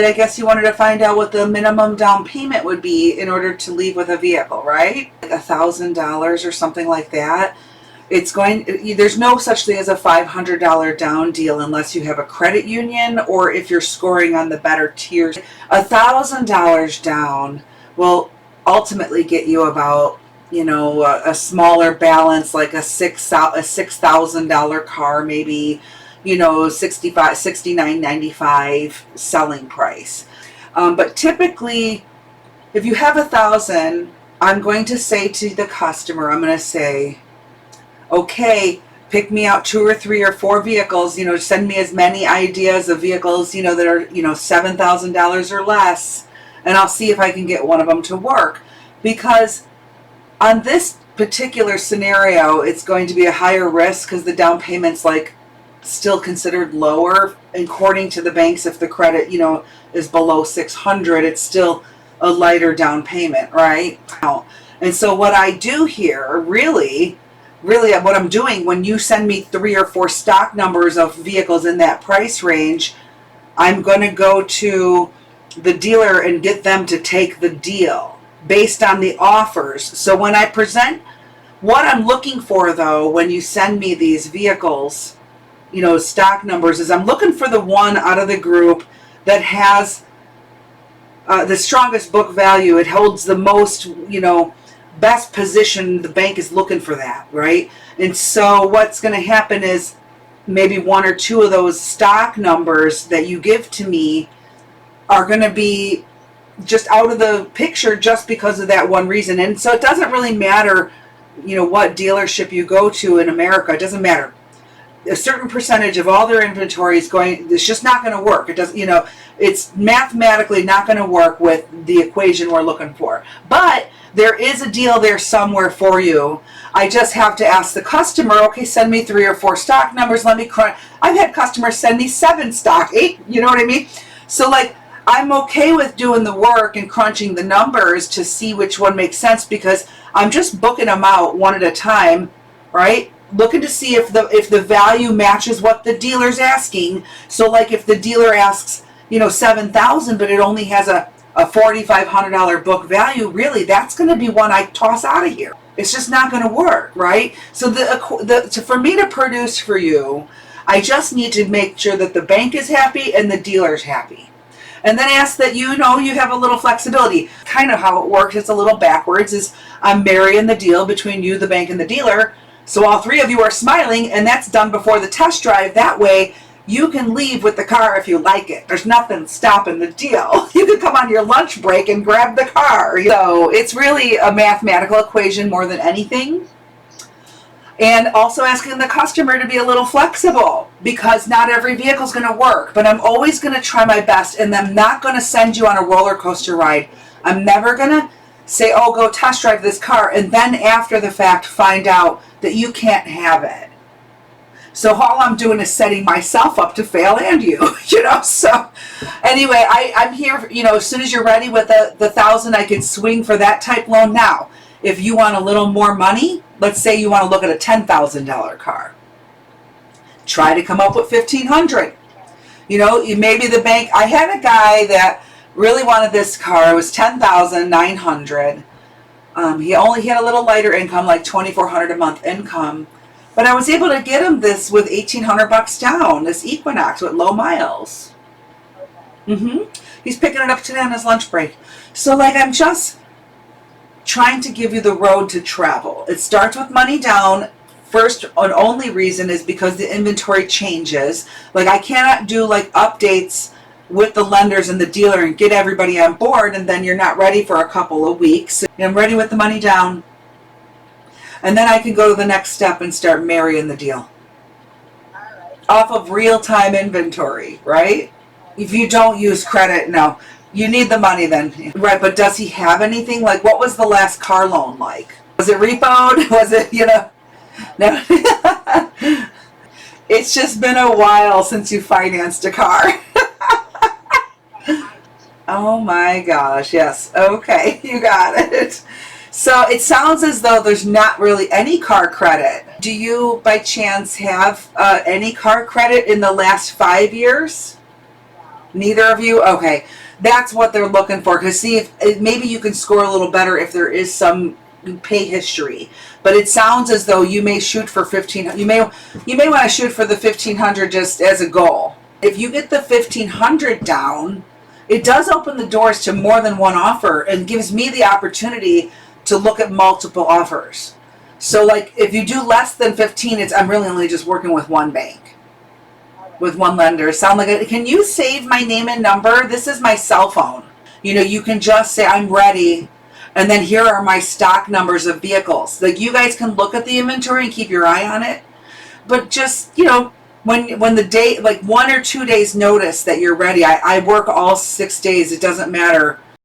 I guess you wanted to find out what the minimum down payment would be in order to leave with a vehicle, right? Like $1,000 or something like that. There's no such thing as a $500 down deal unless you have a credit union or if you're scoring on the better tiers. $1,000 down will ultimately get you about, a smaller balance, like a $6,000 car, maybe, $69.95 selling price. But typically, if you have 1,000, I'm going to say to the customer, I'm going to say, okay, pick me out 2 or 3 or 4 vehicles, send me as many ideas of vehicles, that are, $7,000 or less, and I'll see if I can get one of them to work. Because on this particular scenario, it's going to be a higher risk because the down payment's still considered lower according to the banks. If the credit, is below 600, it's still a lighter down payment, right? And so what I do here, really what I'm doing when you send me 3 or 4 stock numbers of vehicles in that price range, I'm going to go to the dealer and get them to take the deal based on the offers. So when I present what I'm looking for, though, when you send me these vehicles, stock numbers, is I'm looking for the one out of the group that has the strongest book value. It holds the most, best position. The bank is looking for that, right? And so what's going to happen is maybe 1 or 2 of those stock numbers that you give to me are going to be just out of the picture just because of that one reason. And so it doesn't really matter, what dealership you go to in America. It doesn't matter. A certain percentage of all their inventory it's just not going to work. It doesn't, it's mathematically not going to work with the equation we're looking for. But there is a deal there somewhere for you. I just have to ask the customer, okay, send me 3 or 4 stock numbers. Let me crunch. I've had customers send me 7 stock, 8, you know what I mean? So I'm okay with doing the work and crunching the numbers to see which one makes sense, because I'm just booking them out one at a time, right? Looking to see if the value matches what the dealer's asking. So if the dealer asks, $7,000, but it only has a $4,500 book value, really, that's going to be one I toss out of here. It's just not going to work, right? So for me to produce for you, I just need to make sure that the bank is happy and the dealer's happy. And then ask that you have a little flexibility. Kind of how it works, it's a little backwards, is I'm marrying the deal between you, the bank, and the dealer. So all 3 of you are smiling, and that's done before the test drive. That way, you can leave with the car if you like it. There's nothing stopping the deal. You can come on your lunch break and grab the car. So it's really a mathematical equation more than anything. And also asking the customer to be a little flexible, because not every vehicle is going to work. But I'm always going to try my best, and I'm not going to send you on a roller coaster ride. I'm never going to say, oh, go test drive this car, and then after the fact find out that you can't have it. So all I'm doing is setting myself up to fail, and you, So anyway, I'm here, as soon as you're ready with the 1,000, I can swing for that type loan. Now, if you want a little more money, let's say you want to look at a $10,000 car. Try to come up with $1,500. Maybe the bank, I had a guy that really wanted this car. It was $10,900. He had a little lighter income, like $2,400 a month income. But I was able to get him this with $1,800 down, this Equinox with low miles. He's picking it up today on his lunch break. So I'm just trying to give you the road to travel. It starts with money down. First and only reason is because the inventory changes. I cannot do updates with the lenders and the dealer and get everybody on board, and then you're not ready for a couple of weeks. So I'm ready with the money down. And then I can go to the next step and start marrying the deal. Off of real-time inventory, right? If you don't use credit, no. You need the money then. Right, but does he have anything? What was the last car loan like? Was it repoed? Was it, No. It's just been a while since you financed a car. Oh my gosh, yes. Okay, you got it. So it sounds as though there's not really any car credit. Do you, by chance, have any car credit in the last 5 years? Neither of you? Okay. That's what they're looking for. Because see, if maybe you can score a little better if there is some pay history. But it sounds as though you may shoot for 1,500. You may want to shoot for the 1,500 just as a goal. If you get the 1,500 down, it does open the doors to more than one offer and gives me the opportunity to look at multiple offers. So like if you do less than 15, I'm really only just working with one bank, with one lender. Sound like can you save my name and number? This is my cell phone. You can just say I'm ready, and then here are my stock numbers of vehicles. Like you guys can look at the inventory and keep your eye on it, but just when the day, like 1 or 2 days notice that you're ready. I work all 6 days. It doesn't matter